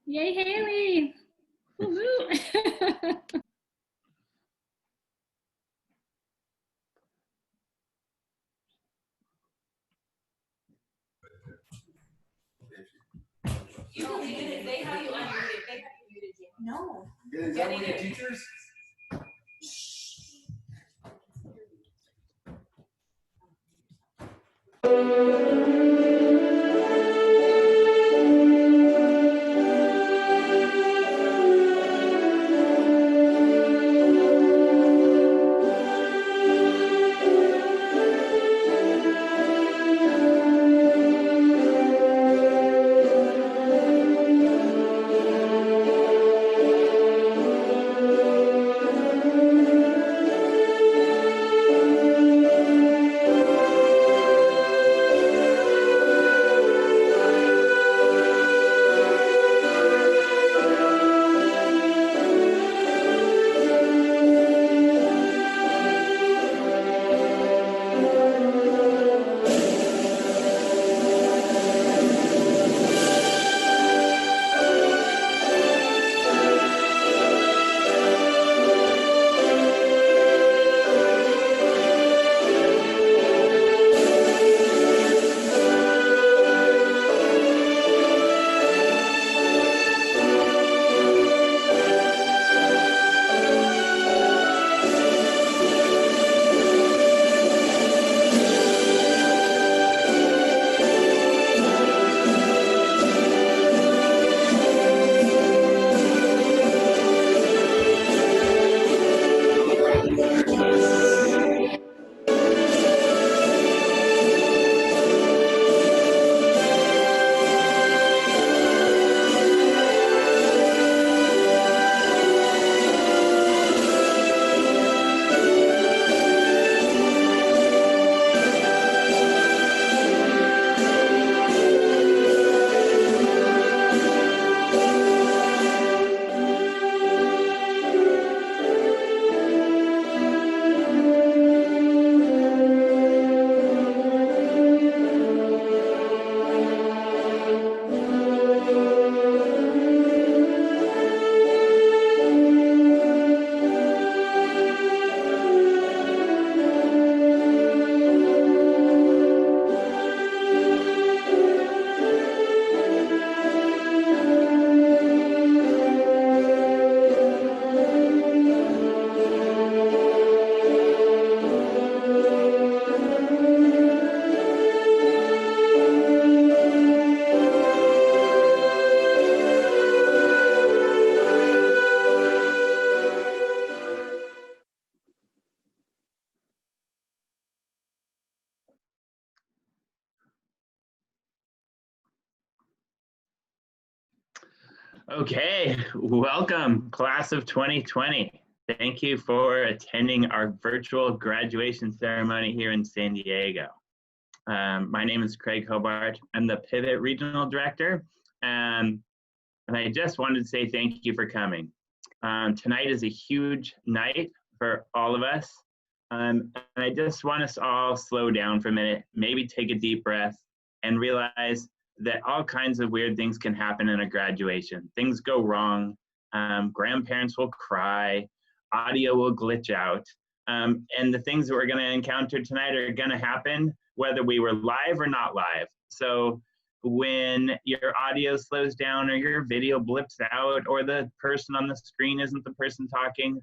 Yay, Haley! Woohoo! You don't need it. They have you unmuted. They have you muted you. No. Is that one of your teachers? Okay, welcome, class of 2020. Thank you for attending our virtual graduation ceremony here in San Diego. My name is Craig Hobart. I'm the Pivot Regional Director, and I just wanted to say thank you for coming. Tonight is a huge night for all of us, and I just want us all slow down for a minute, maybe take a deep breath, and realize that all kinds of weird things can happen in a graduation. Things go wrong, grandparents will cry, audio will glitch out, and the things that we're gonna encounter tonight are gonna happen whether we were live or not live. So when your audio slows down or your video blips out or the person on the screen isn't the person talking,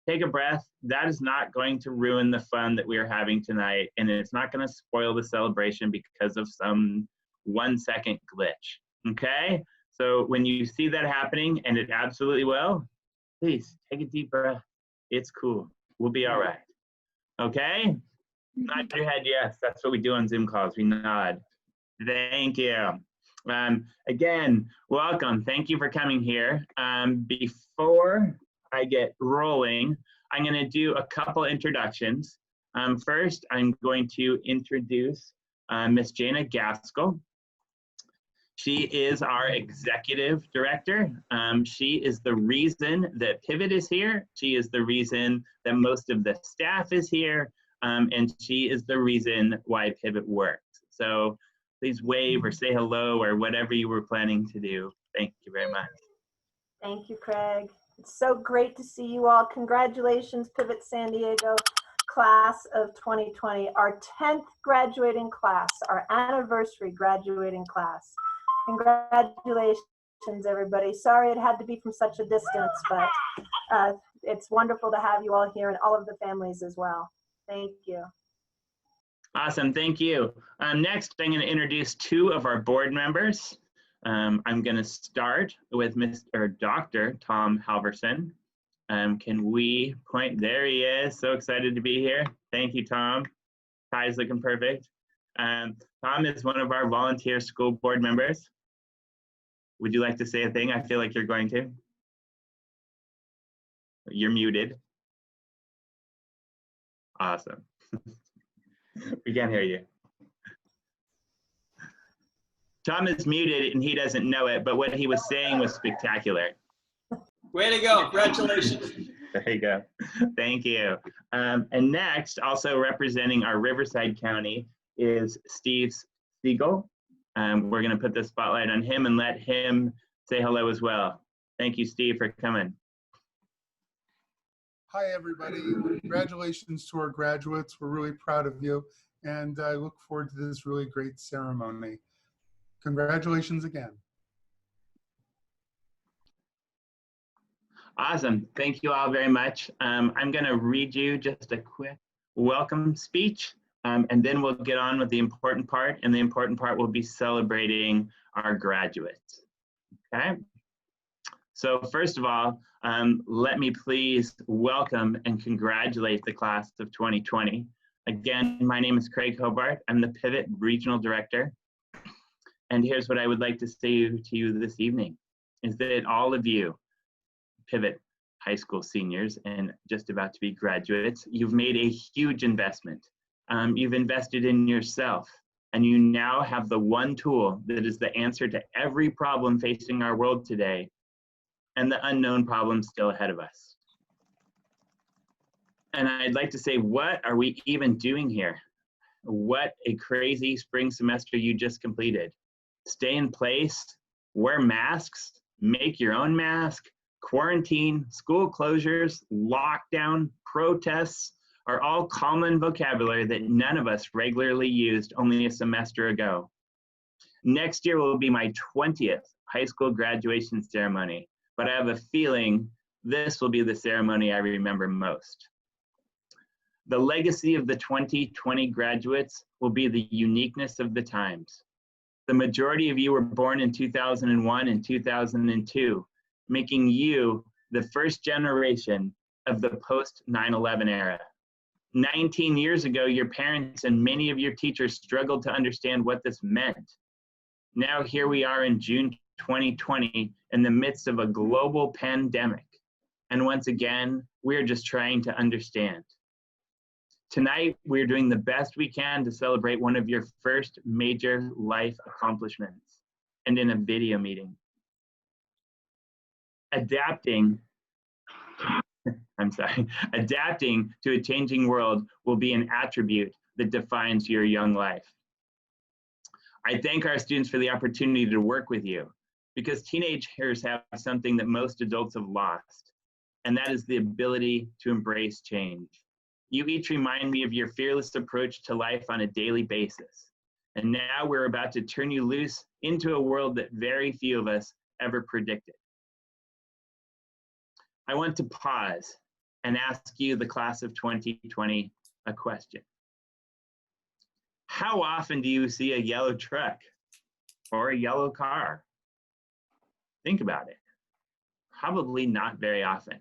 take a breath. That is not going to ruin the fun that we are having tonight, and it's not gonna spoil the celebration because of some 1 second glitch, okay? So when you see that happening, and it absolutely will, please take a deep breath. It's cool, we'll be all right, okay? Nod your head, yes, that's what we do on Zoom calls, we nod. Thank you. Again, welcome, thank you for coming here. Before I get rolling, I'm gonna do a couple introductions. First, I'm going to introduce Miss Jana Gaskell. She is our executive director. She is the reason that Pivot is here. She is the reason that most of the staff is here. And she is the reason why Pivot works. So please wave or say hello or whatever you were planning to do. Thank you very much. Thank you, Craig. It's so great to see you all. Congratulations, Pivot San Diego class of 2020, our 10th graduating class, our anniversary graduating class. Congratulations, everybody. Sorry it had to be from such a distance, but it's wonderful to have you all here and all of the families as well. Thank you. Awesome, thank you. Next, I'm going to introduce two of our board members. I'm going to start with Dr. Tom Halverson. Can we point? There he is. So excited to be here. Thank you, Tom. Ty's looking perfect. Tom is one of our volunteer school board members. Would you like to say a thing? I feel like you're going to. You're muted. Awesome. We can't hear you. Tom is muted and he doesn't know it, but what he was saying was spectacular. Way to go. Congratulations. There you go. Thank you. And next, also representing our Riverside County is Steve Siegel. We're going to put the spotlight on him and let him say hello as well. Thank you, Steve, for coming. Hi, everybody. Congratulations to our graduates. We're really proud of you, and I look forward to this really great ceremony. Congratulations again. Awesome. Thank you all very much. I'm going to read you just a quick welcome speech, and then we'll get on with the important part, and the important part will be celebrating our graduates. Okay? So first of all, let me please welcome and congratulate the class of 2020. Again, my name is Craig Hobart. I'm the Pivot Regional Director. And here's what I would like to say to you this evening, is that all of you Pivot high school seniors and just about to be graduates, you've made a huge investment. You've invested in yourself, and you now have the one tool that is the answer to every problem facing our world today, and the unknown problems still ahead of us. And I'd like to say, what are we even doing here? What a crazy spring semester you just completed. Stay in place, wear masks, make your own mask, quarantine, school closures, lockdown, protests are all common vocabulary that none of us regularly used only a semester ago. Next year will be my 20th high school graduation ceremony, but I have a feeling this will be the ceremony I remember most. The legacy of the 2020 graduates will be the uniqueness of the times. The majority of you were born in 2001 and 2002, making you the first generation of the post 9/11 era. 19 years ago, your parents and many of your teachers struggled to understand what this meant. Now here we are in June 2020 in the midst of a global pandemic. And once again, we're just trying to understand. Tonight, we're doing the best we can to celebrate one of your first major life accomplishments, and in a video meeting. Adapting to a changing world will be an attribute that defines your young life. I thank our students for the opportunity to work with you, because teenagers have something that most adults have lost, and that is the ability to embrace change. You each remind me of your fearless approach to life on a daily basis. And now we're about to turn you loose into a world that very few of us ever predicted. I want to pause and ask you, the class of 2020, a question. How often do you see a yellow truck or a yellow car? Think about it. Probably not very often.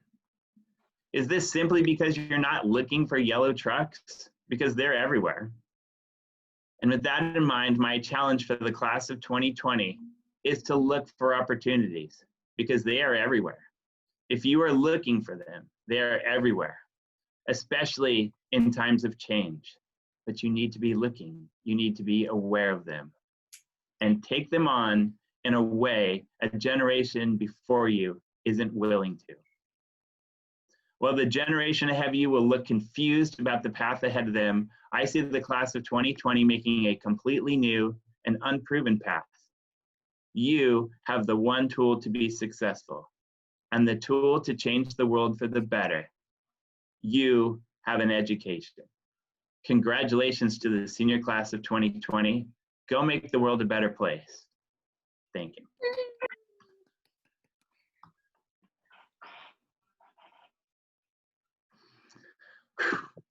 Is this simply because you're not looking for yellow trucks? Because they're everywhere. And with that in mind, my challenge for the class of 2020 is to look for opportunities, because they are everywhere. If you are looking for them, they are everywhere, especially in times of change. But you need to be looking, you need to be aware of them, and take them on in a way a generation before you isn't willing to. While the generation ahead of you will look confused about the path ahead of them, I see the class of 2020 making a completely new and unproven path. You have the one tool to be successful and the tool to change the world for the better. You have an education. Congratulations to the senior class of 2020. Go make the world a better place. Thank you.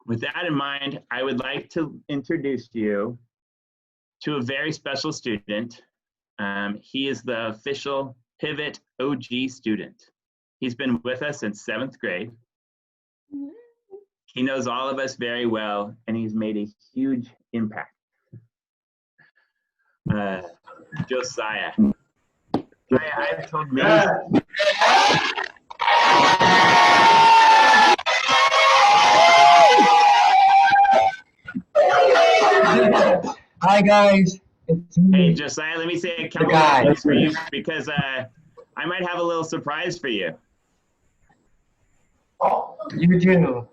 With that in mind, I would like to introduce you to a very special student. He is the official Pivot OG student. He's been with us since 7th grade. He knows all of us very well, and he's made a huge impact. Josiah. I've told me. Hi guys. Hey Josiah, let me say a couple of things for you because I might have a little surprise for you. You do.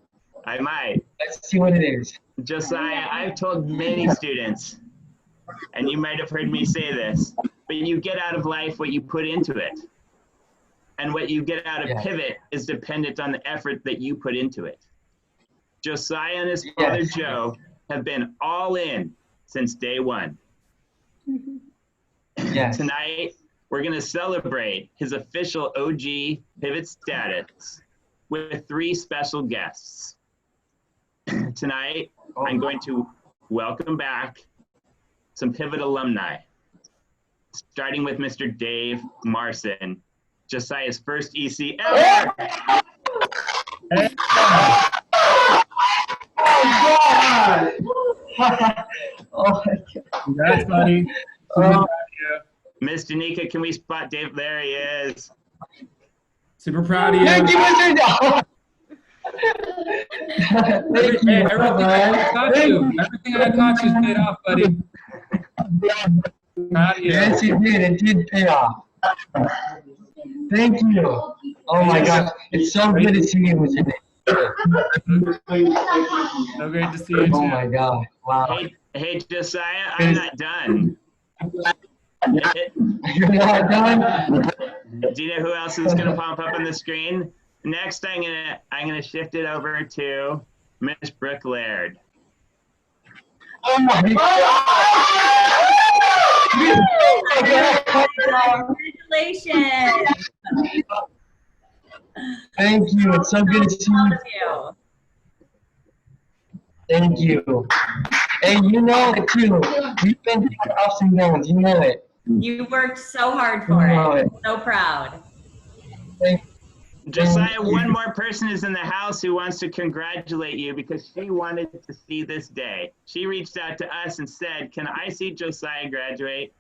I might. Let's see what it is. Josiah, I've told many students, and you might have heard me say this, but you get out of life what you put into it. And what you get out of Pivot is dependent on the effort that you put into it. Josiah and his father Joe have been all in since day one. Tonight, we're going to celebrate his official OG Pivot status with 3 special guests. Tonight, I'm going to welcome back some Pivot alumni, starting with Mr. Dave Marson, Josiah's first EC ever. Oh my God. Congrats, buddy. Miss Danica, can we spot Dave? There he is. Super proud of you. Thank you, Mr. Dog. Thank you. Hey, everything I taught you. Everything I taught you paid off, buddy. Proud of you. Yes, it did. It did pay off. Thank you. Oh my gosh. It's so good to see you, Mr. Dave. So great to see you, too. Oh my God. Wow. Hey, Josiah, I'm not done. You're not done? Do you know who else is going to pop up on the screen? Next, I'm gonna shift it over to Miss Brooke Laird. Oh my God. Congratulations. Thank you. It's so good to see you. Thank you. Hey, you know it too. We've been through ups and downs. You know it. You worked so hard for it. So proud. Thank Josiah, one more person is in the house who wants to congratulate you because she wanted to see this day. She reached out to us and said, "Can I see Josiah graduate?"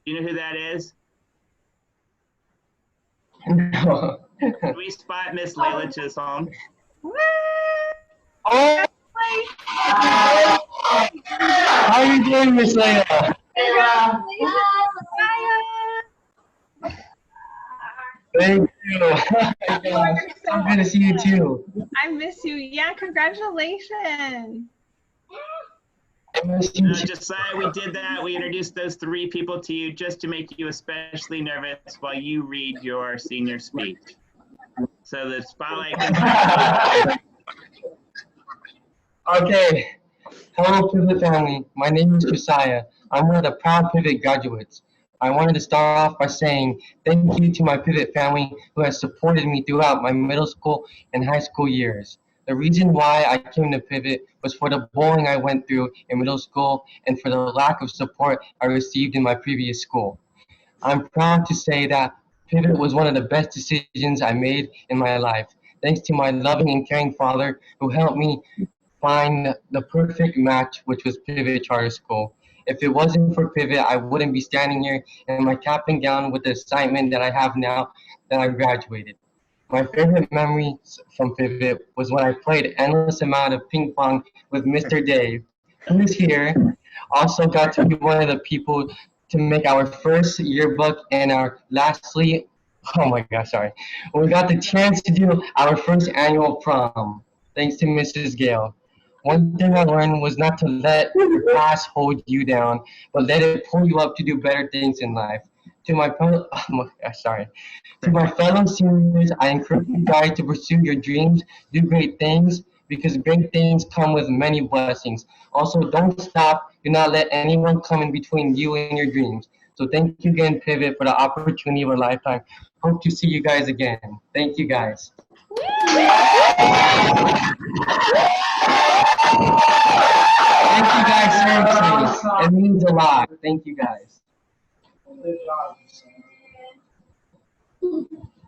Do you know who that is? No. Can we spot Miss Layla Chisholm? Oh. How are you doing, Miss Layla? Thank you. I'm good to see you too. I miss you. Yeah, congratulations. I miss you too. Josiah, we did that. We introduced those 3 people to you just to make you especially nervous while you read your senior speech. So the spotlight can Okay. Hello, Pivot family. My name is Josiah. I'm one of the proud Pivot graduates. I wanted to start off by saying thank you to my Pivot family who has supported me throughout my middle school and high school years. The reason why I came to Pivot was for the bullying I went through in middle school and for the lack of support I received in my previous school. I'm proud to say that Pivot was one of the best decisions I made in my life, thanks to my loving and caring father who helped me find the perfect match, which was Pivot Charter School. If it wasn't for Pivot, I wouldn't be standing here in my cap and gown with the excitement that I have now that I graduated. My favorite memories from Pivot was when I played endless amount of ping pong with Mr. Dave, who is here. Also got to be one of the people to make our first yearbook and we got the chance to do our first annual prom, thanks to Mrs. Gale. One thing I learned was not to let your past hold you down, but let it pull you up to do better things in life. To my fellow, to my fellow seniors, I encourage you guys to pursue your dreams, do great things, because great things come with many blessings. Also, don't stop. Do not let anyone come in between you and your dreams. So thank you again, Pivot, for the opportunity of a lifetime. Hope to see you guys again. Thank you, guys. Thank you guys, seriously. It means a lot. Thank you guys.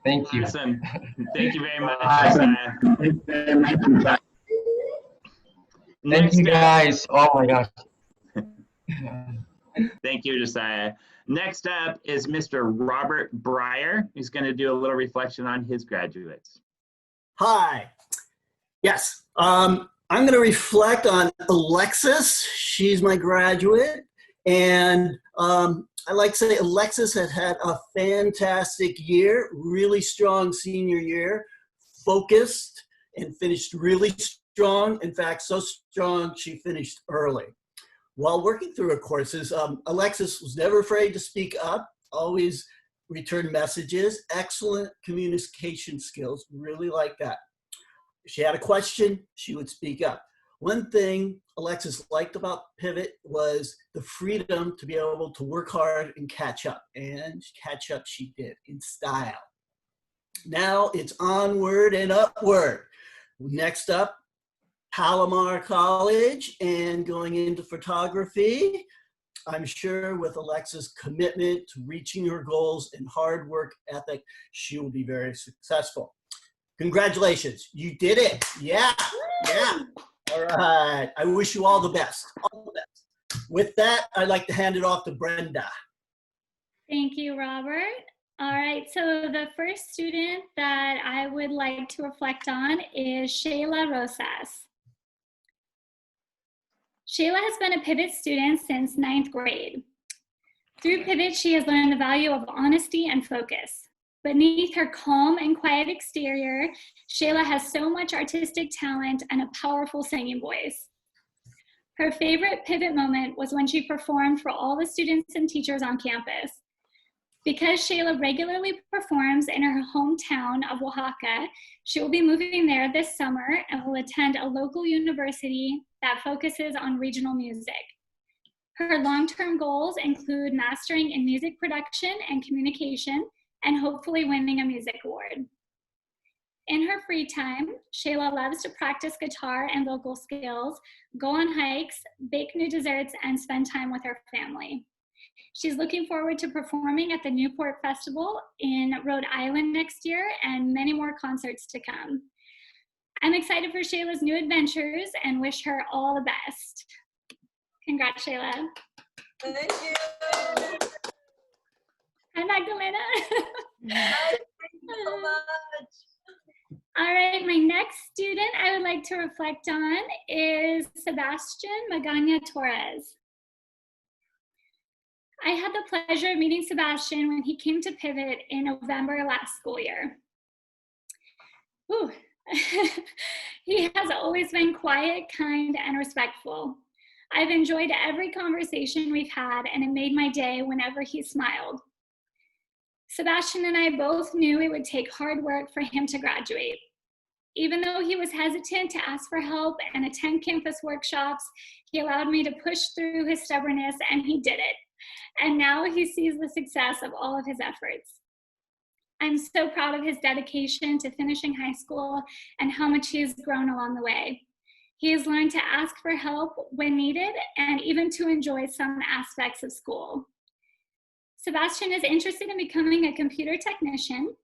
Thank you. Awesome. Thank you very much, Josiah. Thank you guys. Oh my gosh. Thank you, Josiah. Next up is Mr. Robert Breyer, who's going to do a little reflection on his graduates. Hi. Yes. I'm going to reflect on Alexis. She's my graduate. And I like to say Alexis has had a fantastic year, really strong senior year, focused, and finished really strong. In fact, so strong she finished early. While working through her courses, Alexis was never afraid to speak up, always return messages, excellent communication skills, really like that. If she had a question, she would speak up. One thing Alexis liked about Pivot was the freedom to be able to work hard and catch up. And catch up she did in style. Now it's onward and upward. Next up, Palomar College and going into photography. I'm sure with Alexis' commitment to reaching her goals and hard work ethic, she will be very successful. Congratulations, you did it. Yeah, yeah. All right, I wish you all the best, all the best. With that, I'd like to hand it off to Brenda. Thank you, Robert. All right, so the first student that I would like to reflect on is Shayla Rosas. Shayla has been a Pivot student since 9th grade. Through Pivot, she has learned the value of honesty and focus. Beneath her calm and quiet exterior, Shayla has so much artistic talent and a powerful singing voice. Her favorite Pivot moment was when she performed for all the students and teachers on campus. Because Shayla regularly performs in her hometown of Oaxaca, she will be moving there this summer and will attend a local university that focuses on regional music. Her long-term goals include mastering in music production and communication, and hopefully winning a music award. In her free time, Shayla loves to practice guitar and vocal skills, go on hikes, bake new desserts, and spend time with her family. She's looking forward to performing at the Newport Festival in Rhode Island next year and many more concerts to come. I'm excited for Shayla's new adventures and wish her all the best. Congrats, Shayla. Thank you. Hi, Magdalena. Thank you so much. All right, my next student I would like to reflect on is Sebastian Magana Torres. I had the pleasure of meeting Sebastian when he came to Pivot in November last school year. Whew. He has always been quiet, kind, and respectful. I've enjoyed every conversation we've had, and it made my day whenever he smiled. Sebastian and I both knew it would take hard work for him to graduate. Even though he was hesitant to ask for help and attend campus workshops, he allowed me to push through his stubbornness, and he did it. And now he sees the success of all of his efforts. I'm so proud of his dedication to finishing high school and how much he has grown along the way. He has learned to ask for help when needed and even to enjoy some aspects of school. Sebastian is interested in becoming a computer technician.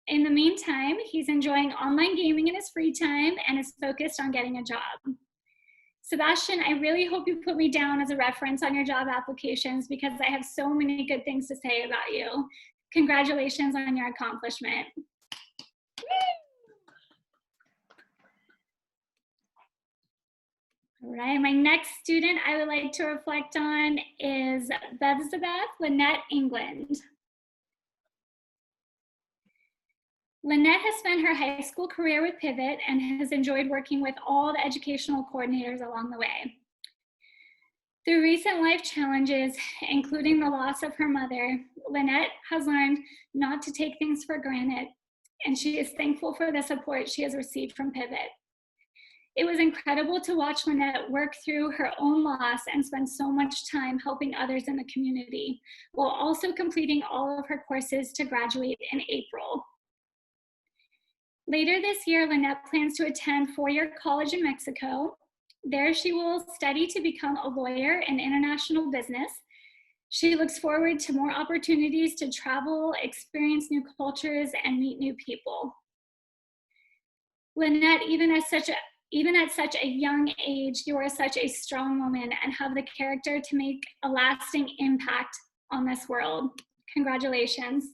In the meantime, he's enjoying online gaming in his free time and is focused on getting a job. Sebastian, I really hope you put me down as a reference on your job applications because I have so many good things to say about you. Congratulations on your accomplishment. All right, my next student I would like to reflect on is BETHZABETH Lynette England. Lynette has spent her high school career with Pivot and has enjoyed working with all the educational coordinators along the way. Through recent life challenges, including the loss of her mother, Lynette has learned not to take things for granted, and she is thankful for the support she has received from Pivot. It was incredible to watch Lynette work through her own loss and spend so much time helping others in the community, while also completing all of her courses to graduate in April. Later this year, Lynette plans to attend four-year college in Mexico. There she will study to become a lawyer in international business. She looks forward to more opportunities to travel, experience new cultures, and meet new people. Lynette, even at such a young age, you are such a strong woman and have the character to make a lasting impact on this world. Congratulations.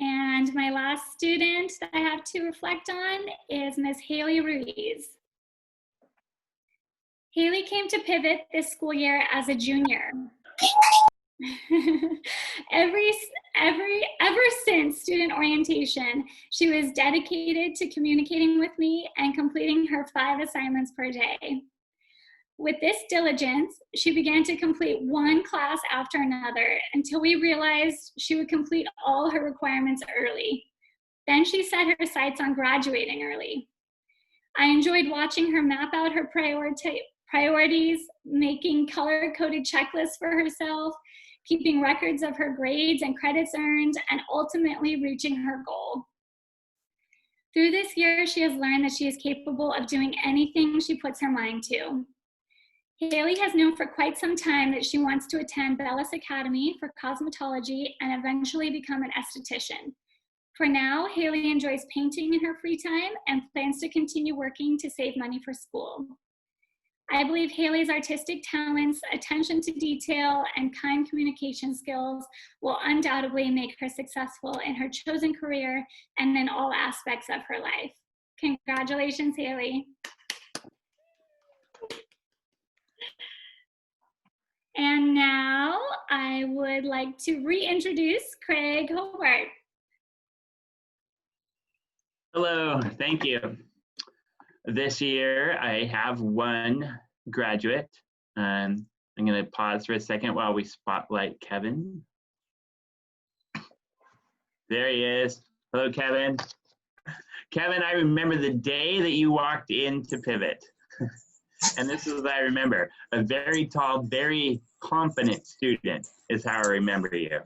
And my last student that I have to reflect on is Ms. HAILEY RUIZ. HAILEY came to Pivot this school year as a junior. Ever since student orientation, she was dedicated to communicating with me and completing her 5 assignments per day. With this diligence, she began to complete one class after another until we realized she would complete all her requirements early. Then she set her sights on graduating early. I enjoyed watching her map out her priorities, making color-coded checklists for herself, keeping records of her grades and credits earned, and ultimately reaching her goal. Through this year, she has learned that she is capable of doing anything she puts her mind to. HAILEY has known for quite some time that she wants to attend Bellis Academy for cosmetology and eventually become an esthetician. For now, HAILEY enjoys painting in her free time and plans to continue working to save money for school. I believe HAILEY's artistic talents, attention to detail, and kind communication skills will undoubtedly make her successful in her chosen career and in all aspects of her life. Congratulations, HAILEY. And now I would like to reintroduce Craig Hobart. Hello, thank you. This year I have one graduate. I'm going to pause for a second while we spotlight Kevin. There he is. Hello, Kevin. Kevin, I remember the day that you walked into Pivot. And this is what I remember. A very tall, very confident student is how I remember you.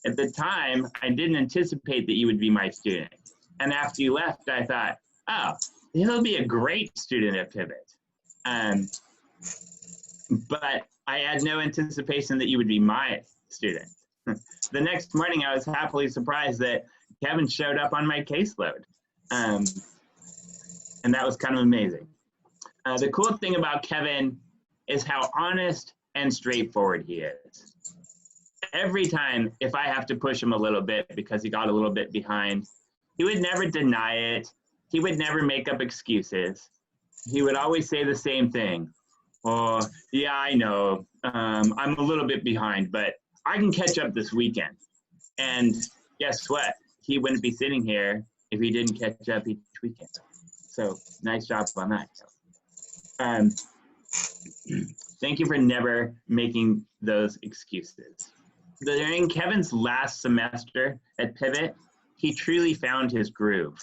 At the time, I didn't anticipate that you would be my student. And after you left, I thought, oh, he'll be a great student at Pivot. But I had no anticipation that you would be my student. The next morning, I was happily surprised that Kevin showed up on my caseload. And that was kind of amazing. The cool thing about Kevin is how honest and straightforward he is. Every time, if I have to push him a little bit because he got a little bit behind, he would never deny it. He would never make up excuses. He would always say the same thing. Oh, yeah, I know. I'm a little bit behind, but I can catch up this weekend. And guess what? He wouldn't be sitting here if he didn't catch up each weekend. So nice job on that. Thank you for never making those excuses. During Kevin's last semester at Pivot, he truly found his groove.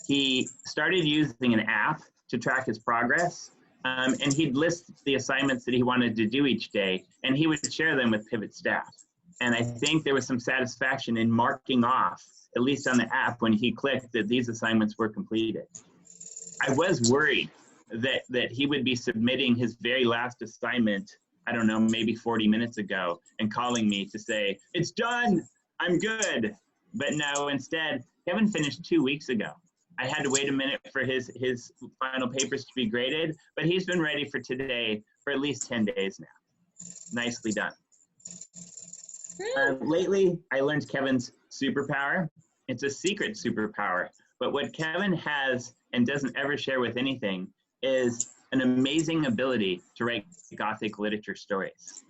He started using an app to track his progress, and he'd list the assignments that he wanted to do each day, and he would share them with Pivot staff. And I think there was some satisfaction in marking off, at least on the app, when he clicked that these assignments were completed. I was worried that he would be submitting his very last assignment, I don't know, maybe 40 minutes ago, and calling me to say, it's done, I'm good. But no, instead, Kevin finished 2 weeks ago. I had to wait a minute for his final papers to be graded, but he's been ready for today for at least 10 days now. Nicely done. Lately, I learned Kevin's superpower. It's a secret superpower, but what Kevin has and doesn't ever share with anything is an amazing ability to write Gothic literature stories.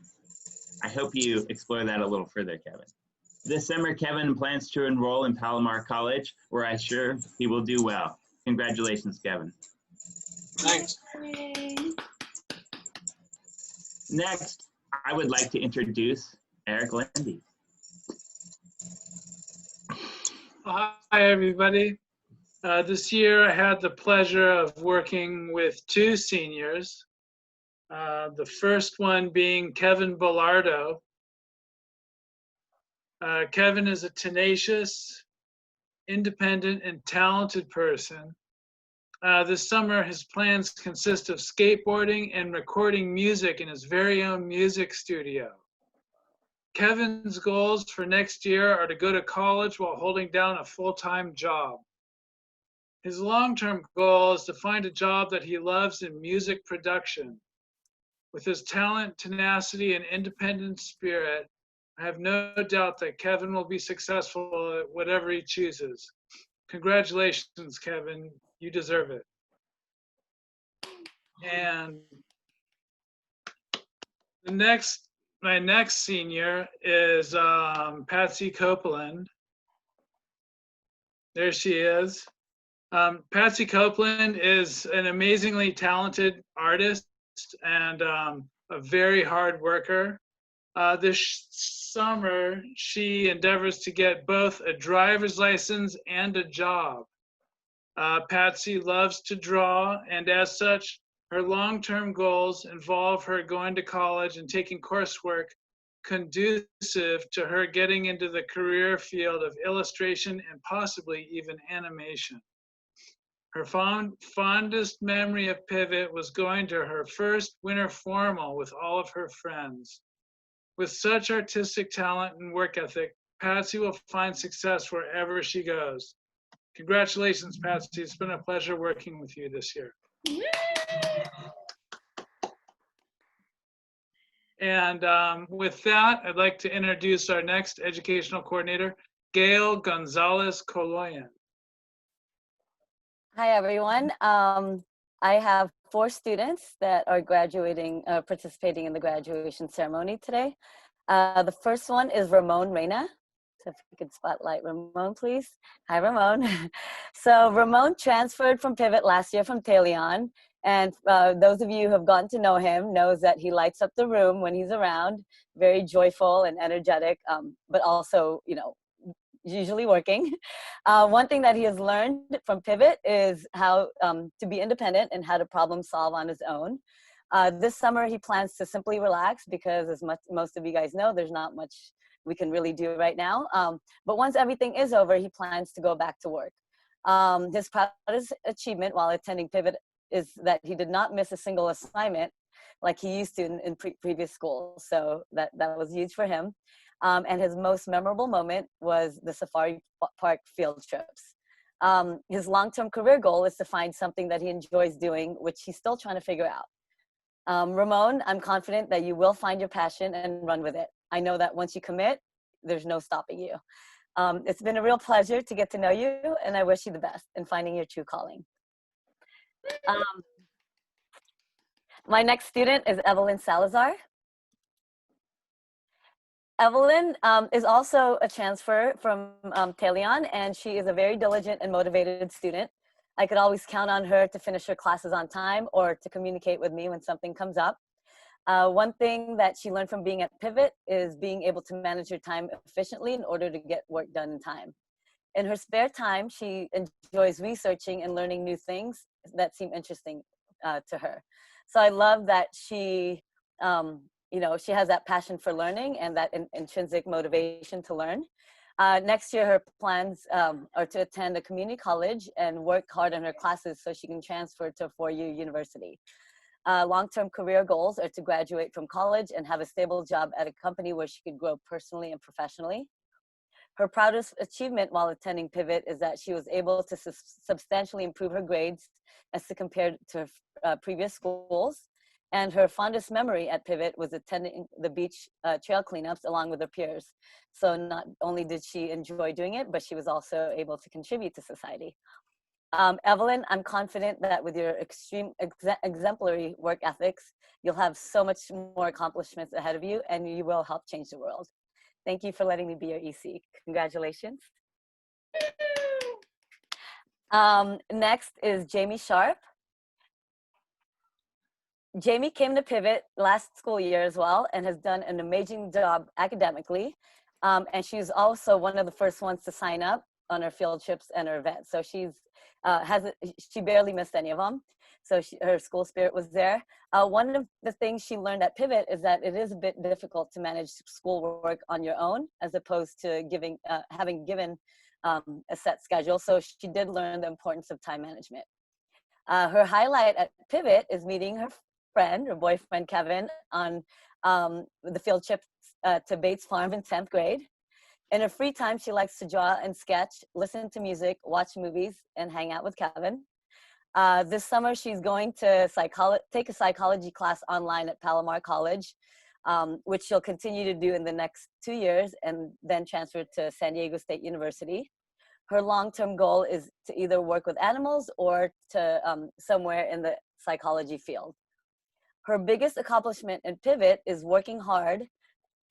I hope you explore that a little further, Kevin. This summer, Kevin plans to enroll in Palomar College, where I'm sure he will do well. Congratulations, Kevin. Thanks. Yay. Next, I would like to introduce Eric Lindy. Hi, everybody. This year I had the pleasure of working with two seniors. The first one being Kevin Bellardo. Kevin is a tenacious, independent, and talented person. This summer, his plans consist of skateboarding and recording music in his very own music studio. Kevin's goals for next year are to go to college while holding down a full-time job. His long-term goal is to find a job that he loves in music production. With his talent, tenacity, and independent spirit, I have no doubt that Kevin will be successful at whatever he chooses. Congratulations, Kevin. You deserve it. And my next senior is Patsy Copeland. There she is. Patsy Copeland is an amazingly talented artist and a very hard worker. This summer, she endeavors to get both a driver's license and a job. Patsy loves to draw, and as such, her long-term goals involve her going to college and taking coursework conducive to her getting into the career field of illustration and possibly even animation. Her fondest memory of Pivot was going to her first winter formal with all of her friends. With such artistic talent and work ethic, Patsy will find success wherever she goes. Congratulations, Patsy. It's been a pleasure working with you this year. And with that, I'd like to introduce our next educational coordinator, Gail Gonzalez Coloyan. Hi, everyone. I have 4 students that are graduating, participating in the graduation ceremony today. The first one is Ramon Reyna. So if you could spotlight Ramon, please. Hi, Ramon. So Ramon transferred from Pivot last year from Talion. And those of you who have gotten to know him knows that he lights up the room when he's around, very joyful and energetic, but also, you know, usually working. One thing that he has learned from Pivot is how to be independent and how to problem solve on his own. This summer, he plans to simply relax because, as most of you guys know, there's not much we can really do right now. But once everything is over, he plans to go back to work. His proudest achievement while attending Pivot is that he did not miss a single assignment like he used to in previous schools. So that was huge for him. And his most memorable moment was the safari park field trips. His long-term career goal is to find something that he enjoys doing, which he's still trying to figure out. Ramon, I'm confident that you will find your passion and run with it. I know that once you commit, there's no stopping you. It's been a real pleasure to get to know you, and I wish you the best in finding your true calling. My next student is Evelyn Salazar. Evelyn is also a transfer from Talion, and she is a very diligent and motivated student. I could always count on her to finish her classes on time or to communicate with me when something comes up. One thing that she learned from being at Pivot is being able to manage her time efficiently in order to get work done in time. In her spare time, she enjoys researching and learning new things that seem interesting to her. So I love that she, you know, she has that passion for learning and that intrinsic motivation to learn. Next year, her plans are to attend a community college and work hard on her classes so she can transfer to a 4-year university. Long-term career goals are to graduate from college and have a stable job at a company where she could grow personally and professionally. Her proudest achievement while attending Pivot is that she was able to substantially improve her grades as to compare to her previous schools. And her fondest memory at Pivot was attending the beach trail cleanups along with her peers. So not only did she enjoy doing it, but she was also able to contribute to society. Evelyn, I'm confident that with your extreme exemplary work ethics, you'll have so much more accomplishments ahead of you and you will help change the world. Thank you for letting me be your EC. Congratulations. Next is Jamie Sharp. Jamie came to Pivot last school year as well and has done an amazing job academically. And she's also one of the first ones to sign up on her field trips and her events. So she barely missed any of them. So her school spirit was there. One of the things she learned at Pivot is that it is a bit difficult to manage schoolwork on your own, as opposed to having given a set schedule. So she did learn the importance of time management. Her highlight at Pivot is meeting her boyfriend Kevin, on the field trip to Bates Farm in 10th grade. In her free time, she likes to draw and sketch, listen to music, watch movies, and hang out with Kevin. This summer, she's going to take a psychology class online at Palomar College, which she'll continue to do in the next 2 years and then transfer to San Diego State University. Her long-term goal is to either work with animals or to somewhere in the psychology field. Her biggest accomplishment in Pivot is working hard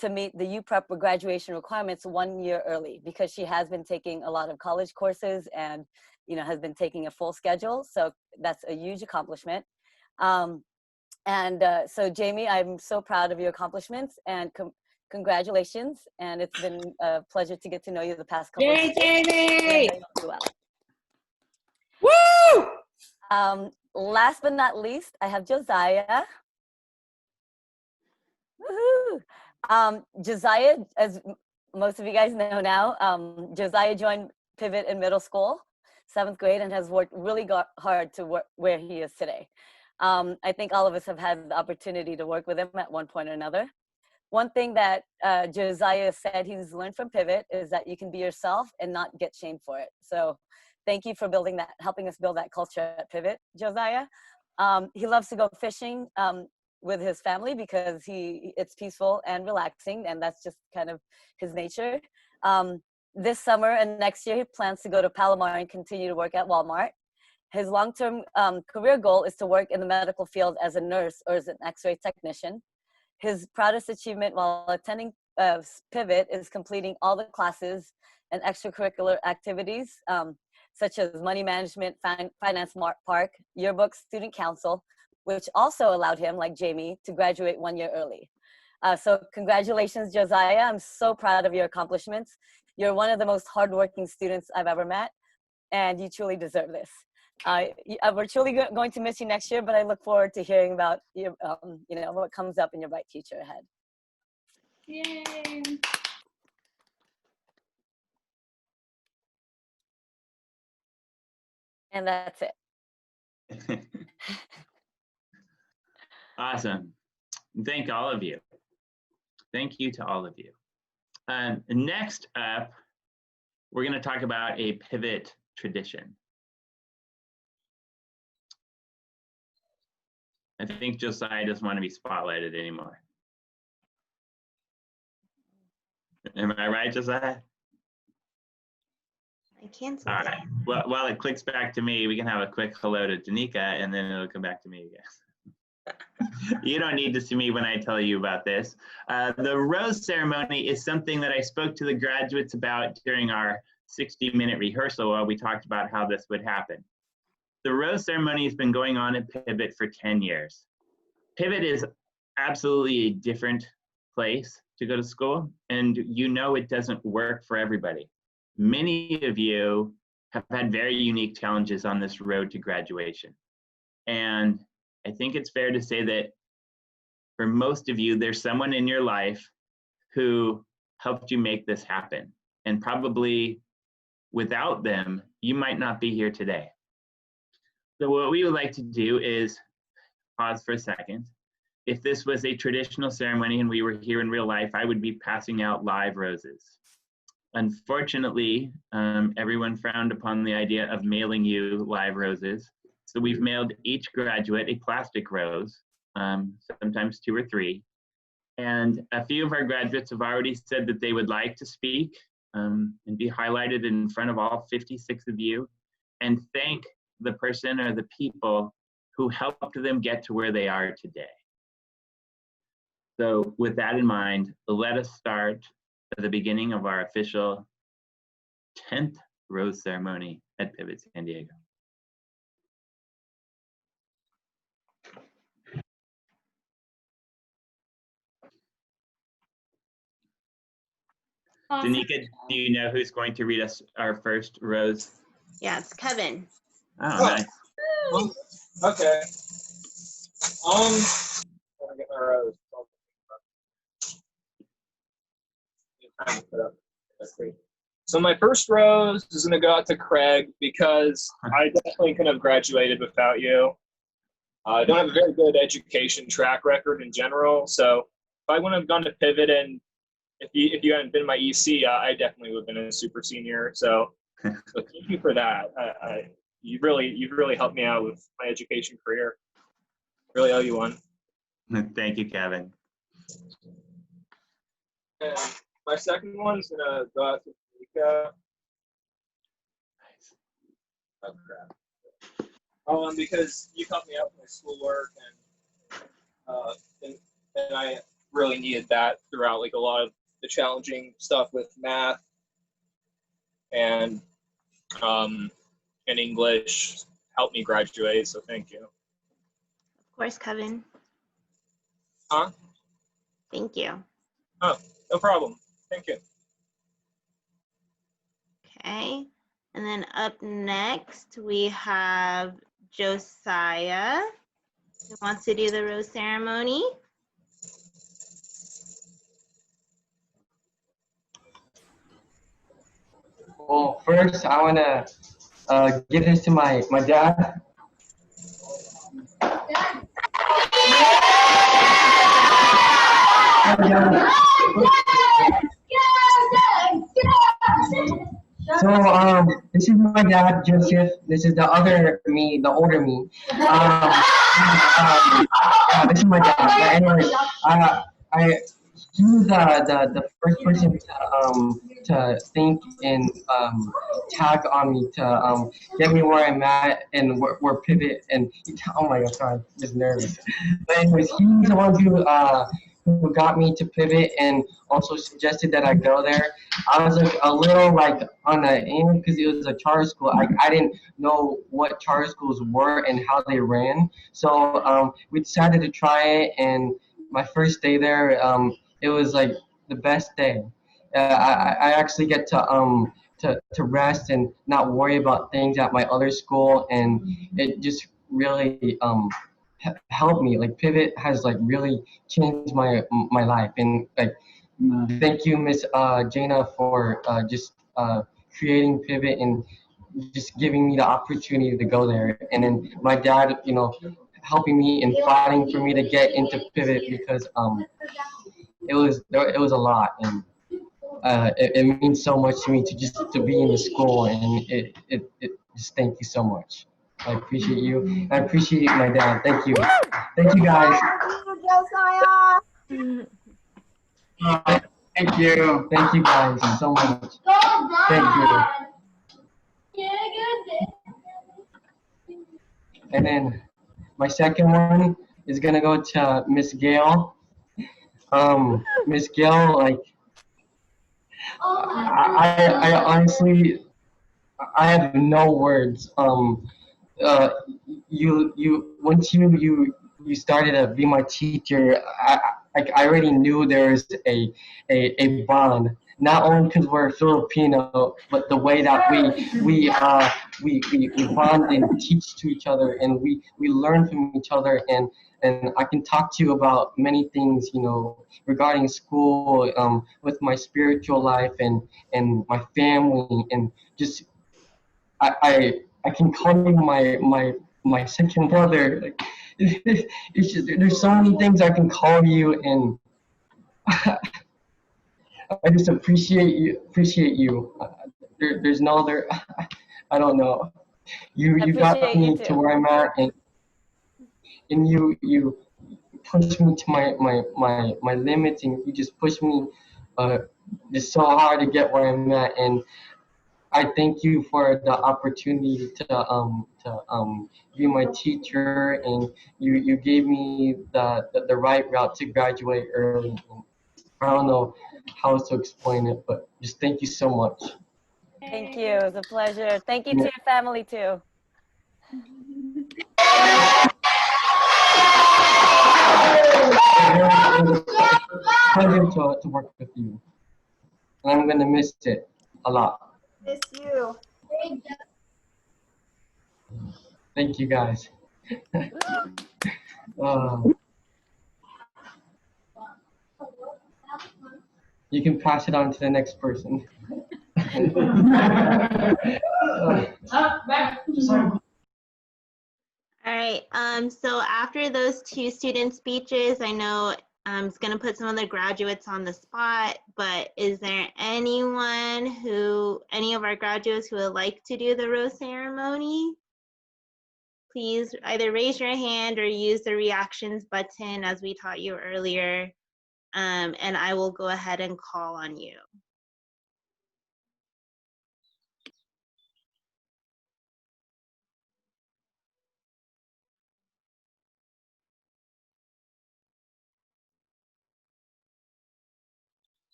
to meet the UPrep graduation requirements 1 year early, because she has been taking a lot of college courses and has been taking a full schedule. So that's a huge accomplishment. So Jamie, I'm so proud of your accomplishments and congratulations. And it's been a pleasure to get to know you the past couple of years. Jamie! Woo! Last but not least, I have Josiah. Woohoo! Josiah, as most of you guys know now, Josiah joined Pivot in middle school, 7th grade, and has worked really hard to where he is today. I think all of us have had the opportunity to work with him at one point or another. One thing that Josiah said he's learned from Pivot is that you can be yourself and not get shamed for it. So thank you for helping us build that culture at Pivot, Josiah. He loves to go fishing with his family because it's peaceful and relaxing, and that's just kind of his nature. This summer and next year, he plans to go to Palomar and continue to work at Walmart. His long-term career goal is to work in the medical field as a nurse or as an X-ray technician. His proudest achievement while attending Pivot is completing all the classes and extracurricular activities, such as money management, finance park, yearbook, student council, which also allowed him, like Jamie, to graduate 1 year early. So congratulations, Josiah. I'm so proud of your accomplishments. You're one of the most hardworking students I've ever met, and you truly deserve this. We're truly going to miss you next year, but I look forward to hearing about your, what comes up in your bright future ahead. Yay! And that's it. Awesome. Thank all of you. Thank you to all of you. Next up, we're going to talk about a Pivot tradition. I think Josiah doesn't want to be spotlighted anymore. Am I right, Josiah? I canceled. All right. Well, while it clicks back to me, we can have a quick hello to Danica, and then it'll come back to me again. You don't need to see me when I tell you about this. The rose ceremony is something that I spoke to the graduates about during our 60-minute rehearsal while we talked about how this would happen. The rose ceremony has been going on at Pivot for 10 years. Pivot is absolutely a different place to go to school, and it doesn't work for everybody. Many of you have had very unique challenges on this road to graduation. And I think it's fair to say that for most of you, there's someone in your life who helped you make this happen. And probably without them, you might not be here today. So what we would like to do is pause for a second. If this was a traditional ceremony and we were here in real life, I would be passing out live roses. Unfortunately, everyone frowned upon the idea of mailing you live roses. So we've mailed each graduate a plastic rose, sometimes 2 or 3. And a few of our graduates have already said that they would like to speak and be highlighted in front of all 56 of you and thank the person or the people who helped them get to where they are today. So with that in mind, let us start at the beginning of our official 10th rose ceremony at Pivot San Diego. Awesome. Danica, do you know who's going to read us our first rose? Yeah, it's Kevin. Oh, nice. Okay. I'm gonna get my rose. So my first rose is gonna go out to Craig because I definitely couldn't have graduated without you. I don't have a very good education track record in general, so if I wouldn't have gone to Pivot and if you hadn't been my EC, I definitely would have been a super senior. So thank you for that. You've really helped me out with my education career. Really owe you one. Thank you, Kevin. And my second one's gonna go out to Danica. Oh crap. Because you helped me out with my schoolwork and I really needed that throughout like a lot of the challenging stuff with math and English helped me graduate, so thank you. Of course, Kevin. Huh? Thank you. Oh, no problem. Thank you. Okay. And then up next, we have Josiah, who wants to do the rose ceremony. Well, first I want to give this to my dad. So this is my dad, Joseph. This is the other me, the older me. Yeah, this is my dad. But anyways, he's the first person to think and tag on me to get me where I'm at and where Pivot and oh my god, sorry, I'm just nervous. But anyways, he's the one who got me to Pivot and also suggested that I go there. I was like a little like on the end because it was a charter school. I didn't know what charter schools were and how they ran. So we decided to try it, and my first day there, it was like the best day. I actually get to rest and not worry about things at my other school, and it just really helped me. Like Pivot has like really changed my life, and like thank you, Miss Jana, for just creating Pivot and just giving me the opportunity to go there. And then my dad, you know, helping me and fighting for me to get into Pivot because it was a lot, and it means so much to me to be in the school, and it just thank you so much. I appreciate you. I appreciate my dad. Thank you. Thank you guys. Thank you. Thank you guys so much. Thank you. And then my second one is gonna go to Miss Gail. Miss Gail, like I honestly I have no words. Once you started to be my teacher, I already knew there was a bond. Not only because we're Filipino, but the way that we bond and teach to each other, and we learn from each other, and I can talk to you about many things, you know, regarding school, with my spiritual life and my family, and just I can call you my second brother. Like, it's just, there's so many things I can call you, and I just appreciate you. There's no other. I don't know. You got me to where I'm at, and you push me to my limits, and you just push me just so hard to get where I'm at, and I thank you for the opportunity to be my teacher, and you gave me the right route to graduate early. I don't know how to explain it, but just thank you so much. Thank you. It was a pleasure. Thank you to your family too. Pleasure to work with you. and I'm gonna miss it a lot. Miss you. Thank you guys. You can pass it on to the next person. All right, so after those two student speeches, I know it's gonna put some of the graduates on the spot, but is there any of our graduates who would like to do the rose ceremony? Please either raise your hand or use the reactions button as we taught you earlier, and I will go ahead and call on you.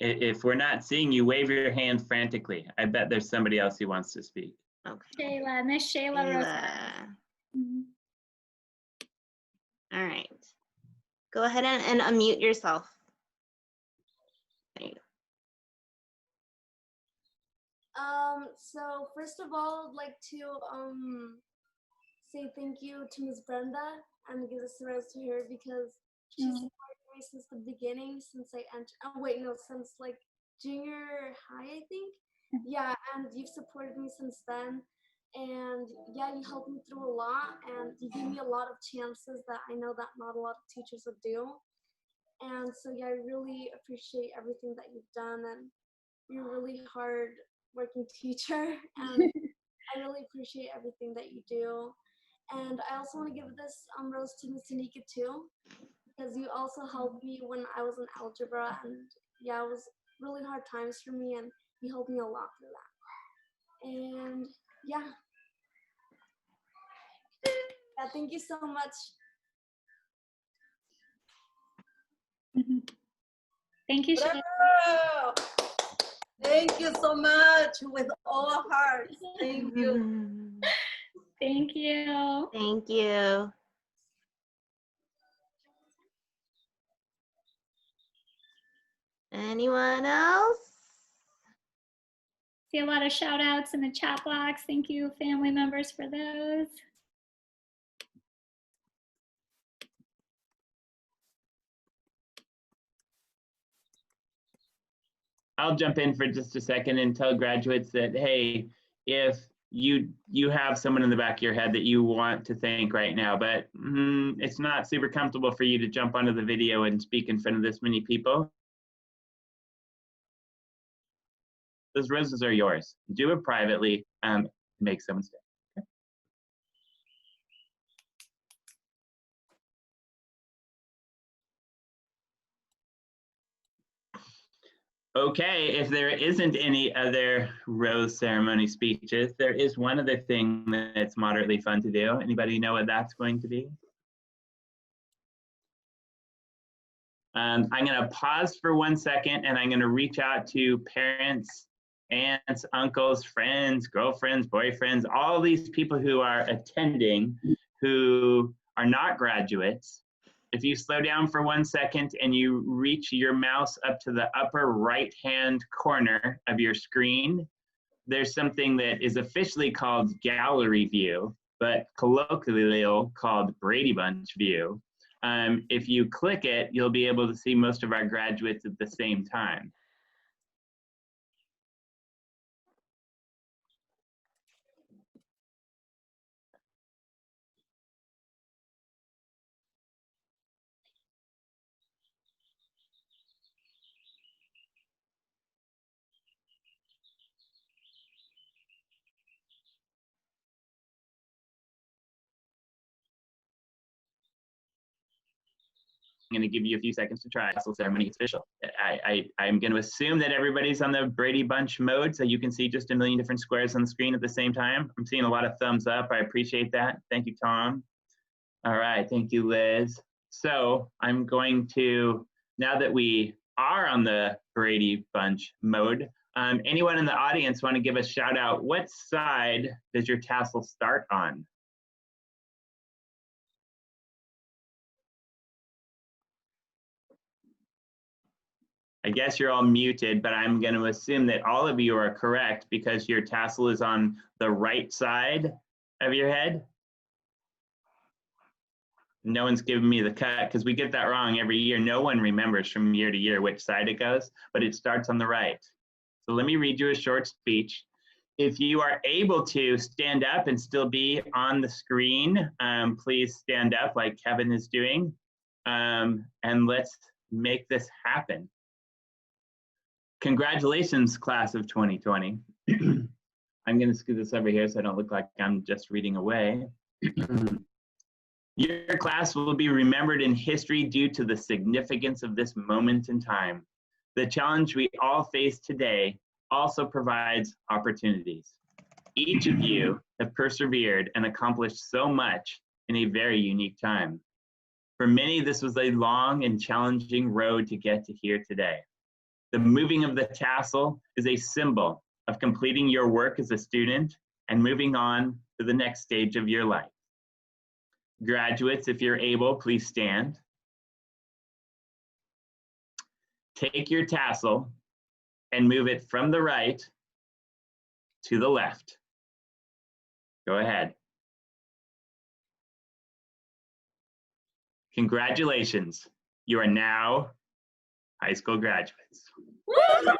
If we're not seeing you, wave your hand frantically. I bet there's somebody else who wants to speak. Okay. Shayla, Miss Shayla Rosa. All right. Go ahead and unmute yourself. There you go. So first of all, I'd like to say thank you to Ms. Brenda and give this rose to her because she supported me since the beginning, since I entered. Oh wait, no, since like junior high, I think. Yeah, and you've supported me since then. And yeah, you helped me through a lot, and you gave me a lot of chances that I know that not a lot of teachers would do. And so yeah, I really appreciate everything that you've done, and you're a really hard working teacher, and I really appreciate everything that you do. And I also want to give this rose to Ms. Tanika too, because you also helped me when I was in algebra, and yeah, it was really hard times for me, and you helped me a lot through that. And yeah, thank you so much. Thank you, Bravo! Thank you so much with all our hearts. Thank you. Thank you. Thank you. Anyone else? See a lot of shout outs in the chat box. Thank you, family members, for those. I'll jump in for just a second and tell graduates that, hey, if you have someone in the back of your head that you want to thank right now, but it's not super comfortable for you to jump onto the video and speak in front of this many people, those roses are yours. Do it privately and make someone stay. Okay, if there isn't any other rose ceremony speeches, there is one other thing that's moderately fun to do. Anybody know what that's going to be? I'm going to pause for 1 second, and I'm going to reach out to parents, aunts, uncles, friends, girlfriends, boyfriends, all these people who are attending who are not graduates. If you slow down for 1 second and you reach your mouse up to the upper right-hand corner of your screen, there's something that is officially called gallery view, but colloquially called Brady Bunch view. If you click it, you'll be able to see most of our graduates at the same time. I'm going to give you a few seconds to try. Castle ceremony is official. I'm going to assume that everybody's on the Brady Bunch mode, so you can see just a million different squares on the screen at the same time. I'm seeing a lot of thumbs up. I appreciate that. Thank you, Tom. All right, thank you, Liz. So I'm going to, now that we are on the Brady Bunch mode, anyone in the audience want to give a shout out? What side does your tassel start on? I guess you're all muted, but I'm going to assume that all of you are correct because your tassel is on the right side of your head. No one's giving me the cut because we get that wrong every year. No one remembers from year to year which side it goes, but it starts on the right. So let me read you a short speech. If you are able to stand up and still be on the screen, please stand up like Kevin is doing, and let's make this happen. Congratulations, class of 2020. I'm going to scoot this over here so I don't look like I'm just reading away. Your class will be remembered in history due to the significance of this moment in time. The challenge we all face today also provides opportunities. Each of you have persevered and accomplished so much in a very unique time. For many, this was a long and challenging road to get to here today. The moving of the tassel is a symbol of completing your work as a student and moving on to the next stage of your life. Graduates, if you're able, please stand. Take your tassel and move it from the right to the left. Go ahead. Congratulations. You are now high school graduates. Woohoo!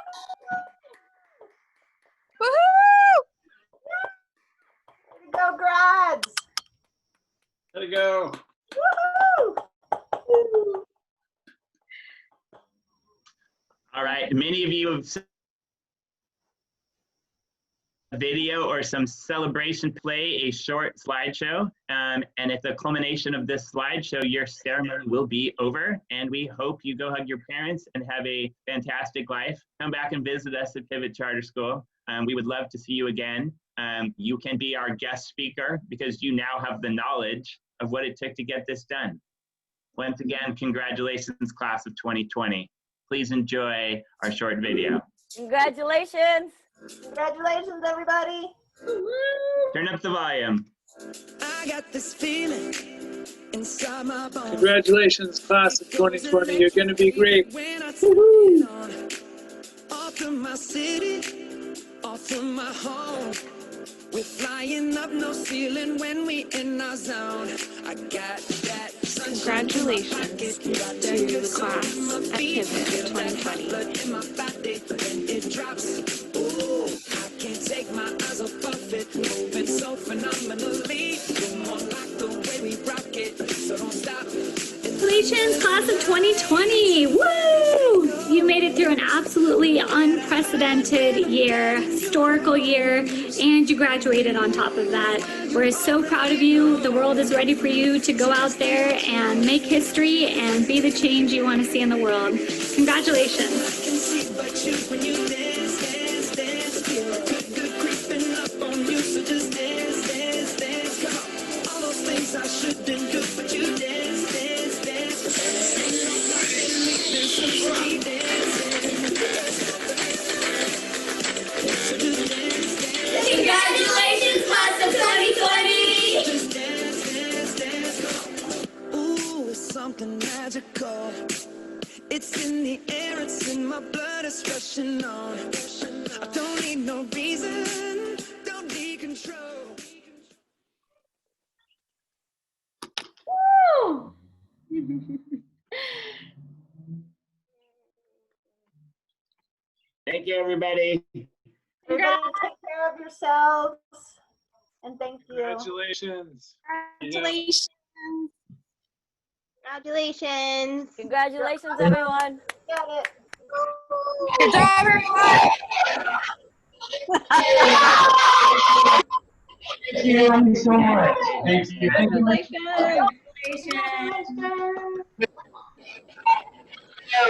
Go grads! Let it go. Woohoo! All right, many of you have seen a video or some celebration, play a short slideshow, and at the culmination of this slideshow, your ceremony will be over, and we hope you go hug your parents and have a fantastic life. Come back and visit us at Pivot Charter School. We would love to see you again. You can be our guest speaker because you now have the knowledge of what it took to get this done. Once again, congratulations, class of 2020. Please enjoy our short video. Congratulations. Congratulations, everybody. Turn up the volume. I got this feeling inside my bones. Congratulations, class of 2020. You're going to be great. Off from my city, off from my home. We're flying up no ceiling when we in our zone. I got that sunshine. Congratulations to the class at Pivot 2020. It drops. Ooh, I can't take my eyes off of it. Moving so phenomenally. You're more like the way we rock it. So don't stop. Congratulations, class of 2020. Woo! You made it through an absolutely unprecedented year, historical year, and you graduated on top of that. We're so proud of you. The world is ready for you to go out there and make history and be the change you want to see in the world. Congratulations. I shouldn't do, but you dance, dance, dance. Congratulations, class of 2020! Ooh, it's something magical. It's in the air, it's in my blood, it's rushing on. I don't need no reason, don't need control. Woo! Thank you, everybody. Everybody take care of yourselves. And thank you. Congratulations. Congratulations. Congratulations. Congratulations, everyone. Got it. Good job, everyone. Thank you so much. Thank you. Congratulations.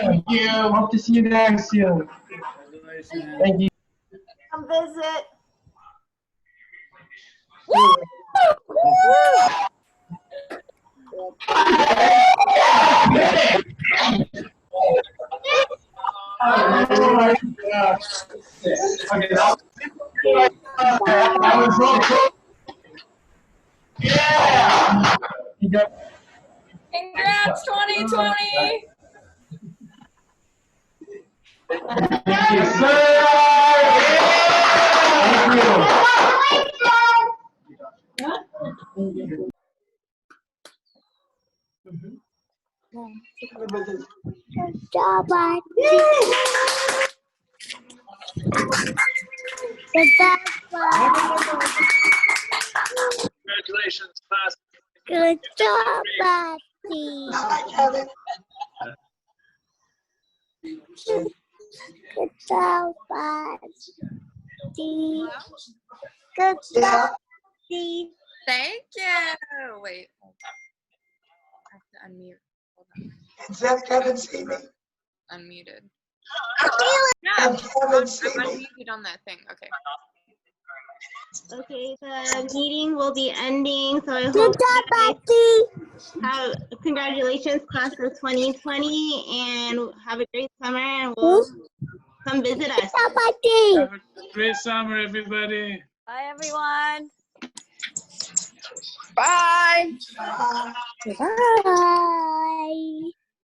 Thank you. Hope to see you guys soon. Thank you. Come visit. Woo! Congrats, 2020. Good job, buddy. Good job, buddy. Congratulations, class. Good job, buddy. Good job, buddy. Good job, buddy. Thank you. Wait. I have to unmute. Hold on. And Seth can't see me. Unmuted. Yeah, I'm unmuted on that thing. Okay. Okay, the meeting will be ending, so I Good hope job, you guys congratulations, class of 2020, and have a great summer, and we'll come visit us. Have a great summer, everybody. Bye, everyone. Bye. Bye.